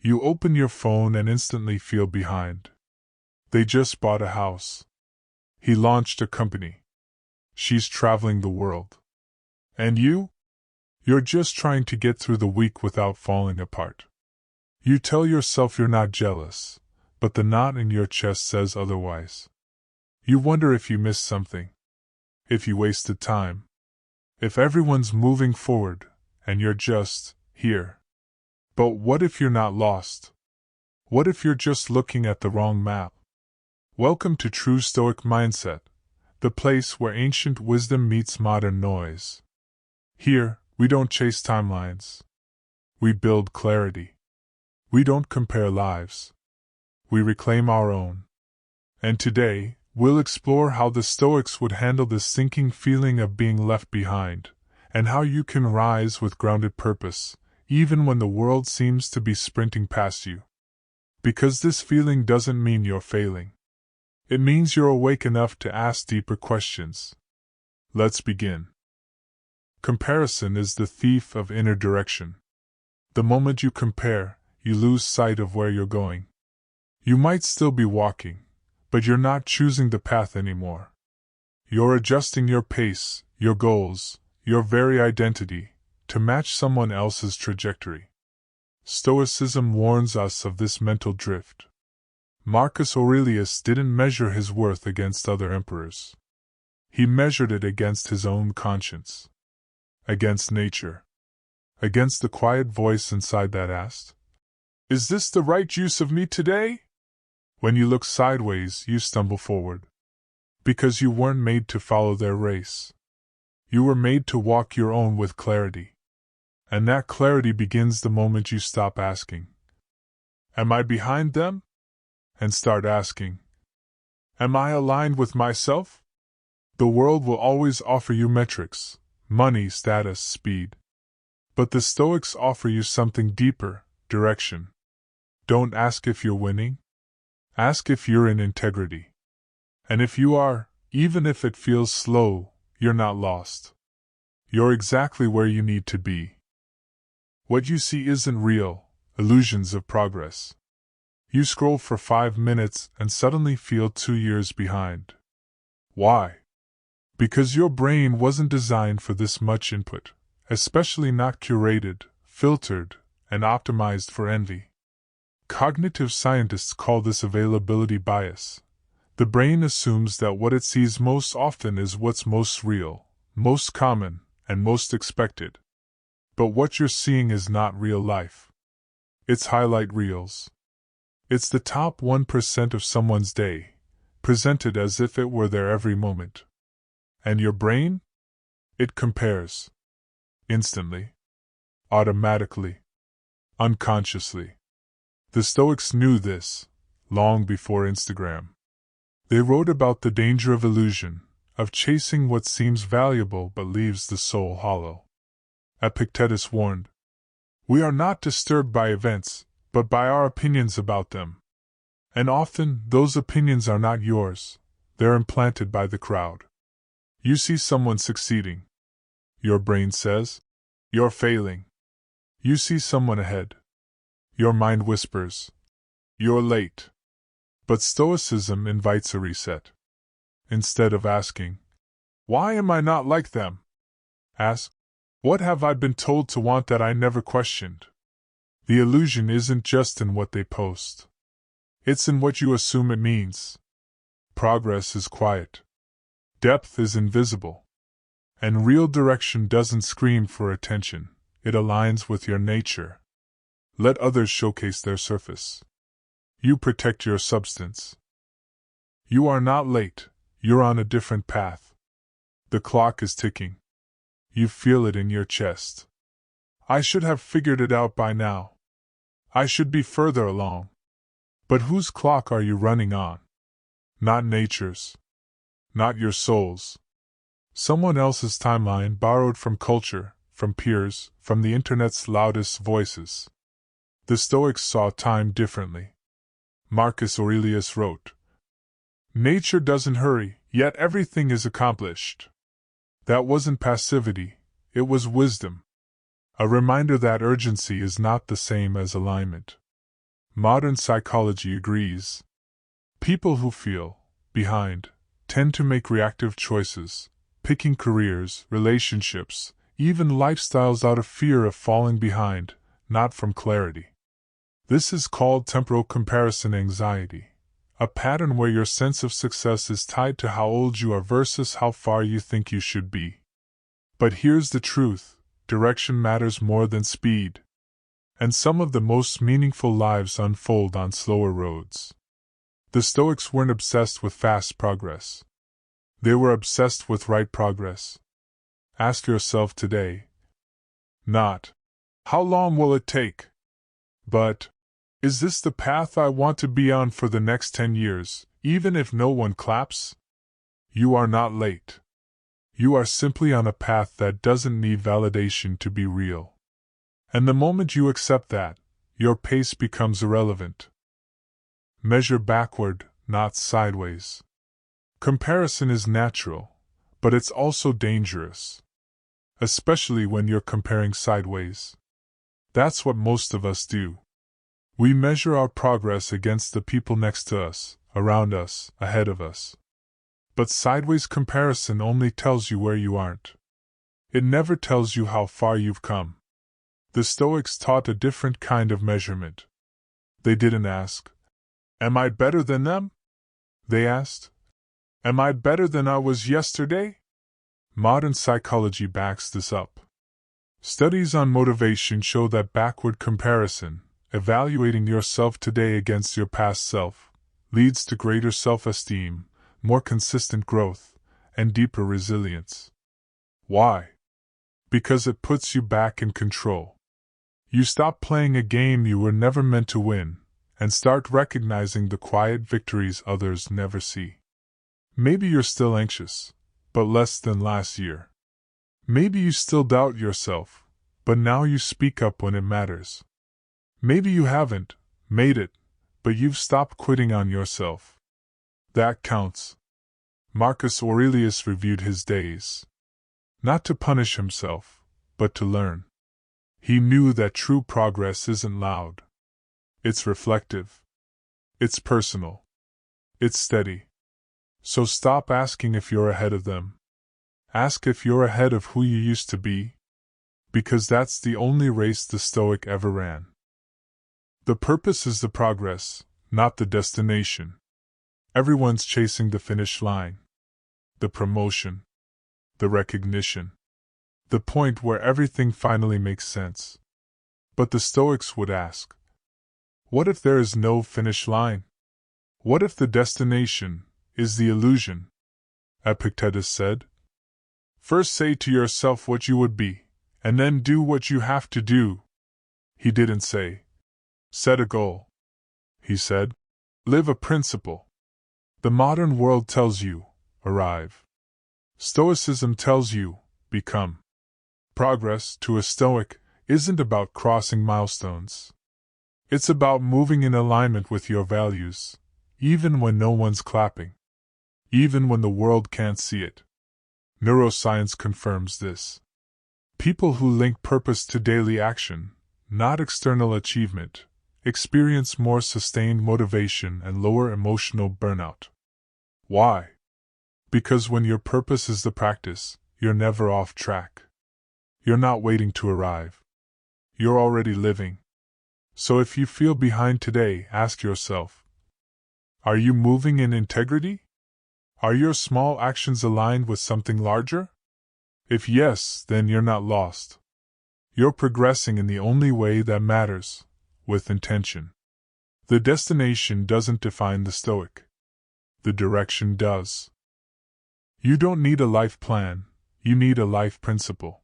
You open your phone and instantly feel behind. They just bought a house. He launched a company. She's traveling the world. And you? You're just trying to get through the week without falling apart. You tell yourself you're not jealous, but the knot in your chest says otherwise. You wonder if you missed something. If you wasted time. If everyone's moving forward, and you're just here. But what if you're not lost? What if you're just looking at the wrong map? Welcome to True Stoic Mindset, the place where ancient wisdom meets modern noise. Here, we don't chase timelines. We build clarity. We don't compare lives. We reclaim our own. And today, we'll explore how the Stoics would handle the sinking feeling of being left behind, and how you can rise with grounded purpose, even when the world seems to be sprinting past you. Because this feeling doesn't mean you're failing. It means you're awake enough to ask deeper questions. Let's begin. Comparison is the thief of inner direction. The moment you compare, you lose sight of where you're going. You might still be walking, but you're not choosing the path anymore. You're adjusting your pace, your goals, your very identity, to match someone else's trajectory. Stoicism warns us of this mental drift. Marcus Aurelius didn't measure his worth against other emperors. He measured it against his own conscience. Against nature. Against the quiet voice inside that asked, "Is this the right use of me today?" When you look sideways, you stumble forward. Because you weren't made to follow their race. You were made to walk your own with clarity. And that clarity begins the moment you stop asking, "Am I behind them?" and start asking, "Am I aligned with myself?" The world will always offer you metrics, money, status, speed. But the Stoics offer you something deeper, direction. Don't ask if you're winning. Ask if you're in integrity. And if you are, even if it feels slow, you're not lost. You're exactly where you need to be. What you see isn't real, illusions of progress. You scroll for 5 minutes and suddenly feel 2 years behind. Why? Because your brain wasn't designed for this much input, especially not curated, filtered, and optimized for envy. Cognitive scientists call this availability bias. The brain assumes that what it sees most often is what's most real, most common, and most expected. But what you're seeing is not real life. It's highlight reels. It's the top 1% of someone's day, presented as if it were their every moment. And your brain? It compares. Instantly. Automatically. Unconsciously. The Stoics knew this, long before Instagram. They wrote about the danger of illusion, of chasing what seems valuable but leaves the soul hollow. Epictetus warned, "We are not disturbed by events, but by our opinions about them." And often, those opinions are not yours, they're implanted by the crowd. You see someone succeeding. Your brain says, "You're failing." You see someone ahead. Your mind whispers, "You're late." But Stoicism invites a reset. Instead of asking, "Why am I not like them?" ask, "What have I been told to want that I never questioned?" The illusion isn't just in what they post. It's in what you assume it means. Progress is quiet. Depth is invisible. And real direction doesn't scream for attention, it aligns with your nature. Let others showcase their surface. You protect your substance. You are not late, you're on a different path. The clock is ticking. You feel it in your chest. I should have figured it out by now. I should be further along. But whose clock are you running on? Not nature's. Not your soul's. Someone else's timeline borrowed from culture, from peers, from the internet's loudest voices. The Stoics saw time differently. Marcus Aurelius wrote, "Nature doesn't hurry, yet everything is accomplished." That wasn't passivity, it was wisdom. A reminder that urgency is not the same as alignment. Modern psychology agrees. People who feel behind tend to make reactive choices, picking careers, relationships, even lifestyles out of fear of falling behind, not from clarity. This is called temporal comparison anxiety, a pattern where your sense of success is tied to how old you are versus how far you think you should be. But here's the truth: direction matters more than speed. And some of the most meaningful lives unfold on slower roads. The Stoics weren't obsessed with fast progress. They were obsessed with right progress. Ask yourself today, not, how long will it take? But, is this the path I want to be on for the next 10 years, even if no one claps? You are not late. You are simply on a path that doesn't need validation to be real. And the moment you accept that, your pace becomes irrelevant. Measure backward, not sideways. Comparison is natural, but it's also dangerous. Especially when you're comparing sideways. That's what most of us do. We measure our progress against the people next to us, around us, ahead of us. But sideways comparison only tells you where you aren't. It never tells you how far you've come. The Stoics taught a different kind of measurement. They didn't ask, "Am I better than them?" They asked, "Am I better than I was yesterday?" Modern psychology backs this up. Studies on motivation show that backward comparison, evaluating yourself today against your past self, leads to greater self-esteem, more consistent growth, and deeper resilience. Why? Because it puts you back in control. You stop playing a game you were never meant to win, and start recognizing the quiet victories others never see. Maybe you're still anxious, but less than last year. Maybe you still doubt yourself, but now you speak up when it matters. Maybe you haven't made it, but you've stopped quitting on yourself. That counts. Marcus Aurelius reviewed his days. Not to punish himself, but to learn. He knew that true progress isn't loud. It's reflective. It's personal. It's steady. So stop asking if you're ahead of them. Ask if you're ahead of who you used to be. Because that's the only race the Stoic ever ran. The purpose is the progress, not the destination. Everyone's chasing the finish line. The promotion. The recognition. The point where everything finally makes sense. But the Stoics would ask, what if there is no finish line? What if the destination is the illusion? Epictetus said, "First say to yourself what you would be, and then do what you have to do." He didn't say, set a goal. He said, live a principle. The modern world tells you, arrive. Stoicism tells you, become. Progress, to a Stoic, isn't about crossing milestones. It's about moving in alignment with your values, even when no one's clapping. Even when the world can't see it. Neuroscience confirms this. People who link purpose to daily action, not external achievement, experience more sustained motivation and lower emotional burnout. Why? Because when your purpose is the practice, you're never off track. You're not waiting to arrive. You're already living. So if you feel behind today, ask yourself, are you moving in integrity? Are your small actions aligned with something larger? If yes, then you're not lost. You're progressing in the only way that matters, with intention. The destination doesn't define the Stoic. The direction does. You don't need a life plan, you need a life principle.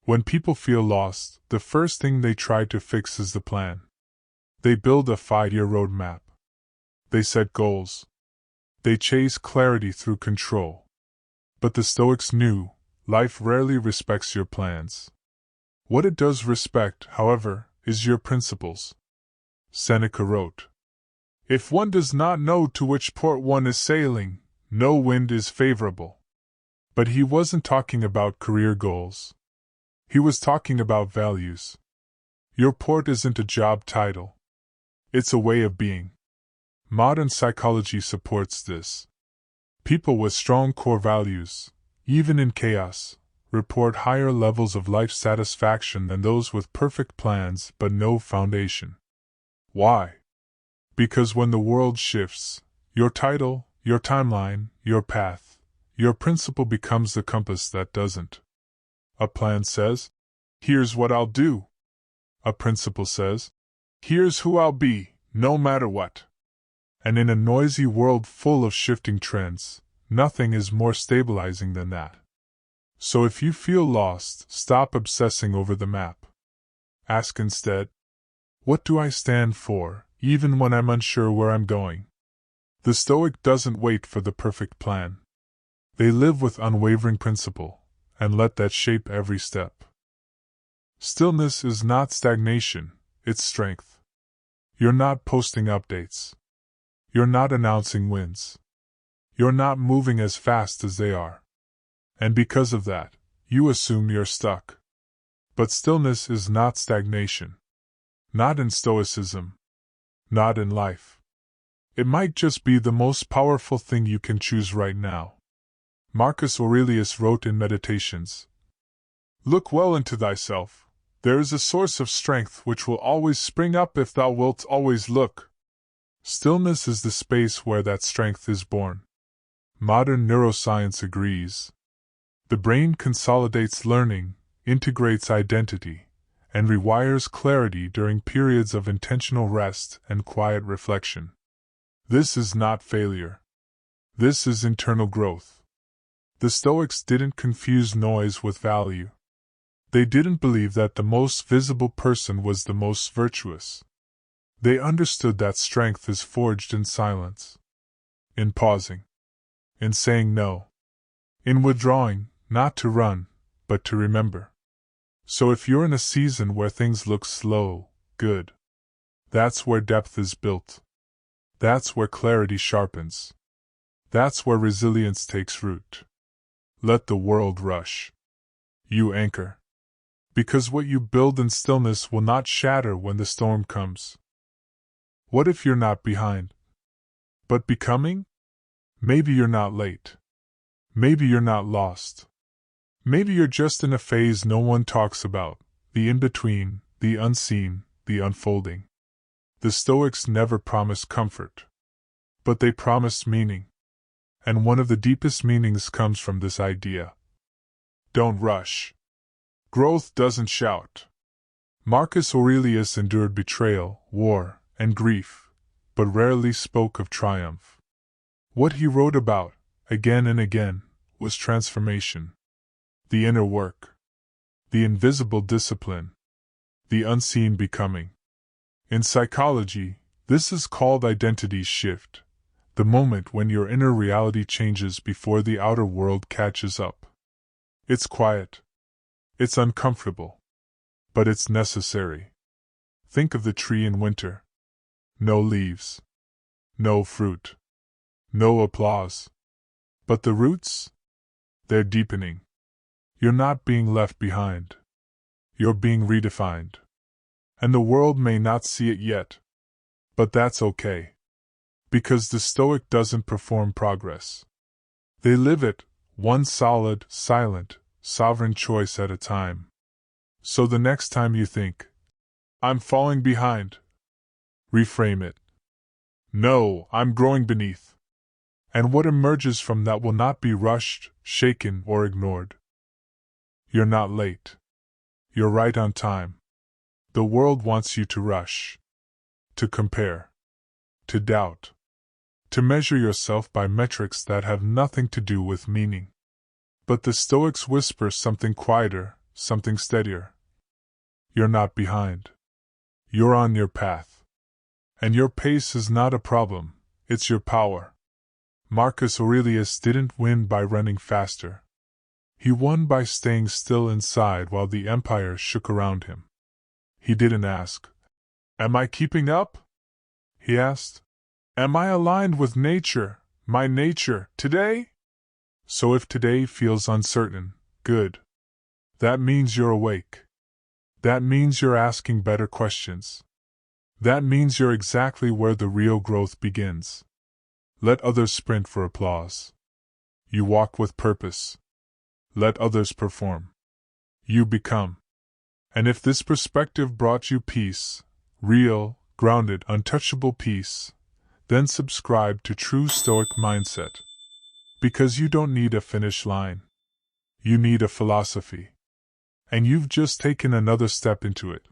When people feel lost, the first thing they try to fix is the plan. They build a 5-year roadmap. They set goals. They chase clarity through control. But the Stoics knew, life rarely respects your plans. What it does respect, however, is your principles. Seneca wrote, "If one does not know to which port one is sailing, no wind is favorable." But he wasn't talking about career goals. He was talking about values. Your port isn't a job title. It's a way of being. Modern psychology supports this. People with strong core values, even in chaos, report higher levels of life satisfaction than those with perfect plans but no foundation. Why? Because when the world shifts, your title, your timeline, your path, your principle becomes the compass that doesn't. A plan says, "Here's what I'll do." A principle says, "Here's who I'll be, no matter what." And in a noisy world full of shifting trends, nothing is more stabilizing than that. So if you feel lost, stop obsessing over the map. Ask instead, what do I stand for, even when I'm unsure where I'm going? The Stoic doesn't wait for the perfect plan. They live with unwavering principle, and let that shape every step. Stillness is not stagnation, it's strength. You're not posting updates. You're not announcing wins. You're not moving as fast as they are. And because of that, you assume you're stuck. But stillness is not stagnation. Not in Stoicism. Not in life. It might just be the most powerful thing you can choose right now. Marcus Aurelius wrote in Meditations, "Look well into thyself. There is a source of strength which will always spring up if thou wilt always look." Stillness is the space where that strength is born. Modern neuroscience agrees. The brain consolidates learning, integrates identity, and rewires clarity during periods of intentional rest and quiet reflection. This is not failure. This is internal growth. The Stoics didn't confuse noise with value. They didn't believe that the most visible person was the most virtuous. They understood that strength is forged in silence, in pausing, in saying no, in withdrawing, not to run, but to remember. So if you're in a season where things look slow, good. That's where depth is built. That's where clarity sharpens. That's where resilience takes root. Let the world rush. You anchor. Because what you build in stillness will not shatter when the storm comes. What if you're not behind, but becoming? Maybe you're not late. Maybe you're not lost. Maybe you're just in a phase no one talks about, the in-between, the unseen, the unfolding. The Stoics never promised comfort. But they promised meaning. And one of the deepest meanings comes from this idea. Don't rush. Growth doesn't shout. Marcus Aurelius endured betrayal, war, and grief, but rarely spoke of triumph. What he wrote about, again and again, was transformation. The inner work. The invisible discipline. The unseen becoming. In psychology, this is called identity shift, the moment when your inner reality changes before the outer world catches up. It's quiet. It's uncomfortable. But it's necessary. Think of the tree in winter. No leaves. No fruit. No applause. But the roots? They're deepening. You're not being left behind. You're being redefined. And the world may not see it yet. But that's okay. Because the Stoic doesn't perform progress. They live it, one solid, silent, sovereign choice at a time. So the next time you think, "I'm falling behind," reframe it. "No, I'm growing beneath." And what emerges from that will not be rushed, shaken, or ignored. You're not late. You're right on time. The world wants you to rush, to compare, to doubt, to measure yourself by metrics that have nothing to do with meaning. But the Stoics whisper something quieter, something steadier. You're not behind. You're on your path. And your pace is not a problem, it's your power. Marcus Aurelius didn't win by running faster. He won by staying still inside while the empire shook around him. He didn't ask, "Am I keeping up?" He asked, "Am I aligned with nature, my nature, today?" So if today feels uncertain, good. That means you're awake. That means you're asking better questions. That means you're exactly where the real growth begins. Let others sprint for applause. You walk with purpose. Let others perform. You become. And if this perspective brought you peace, real, grounded, untouchable peace, then subscribe to True Stoic Mindset. Because you don't need a finish line. You need a philosophy. And you've just taken another step into it.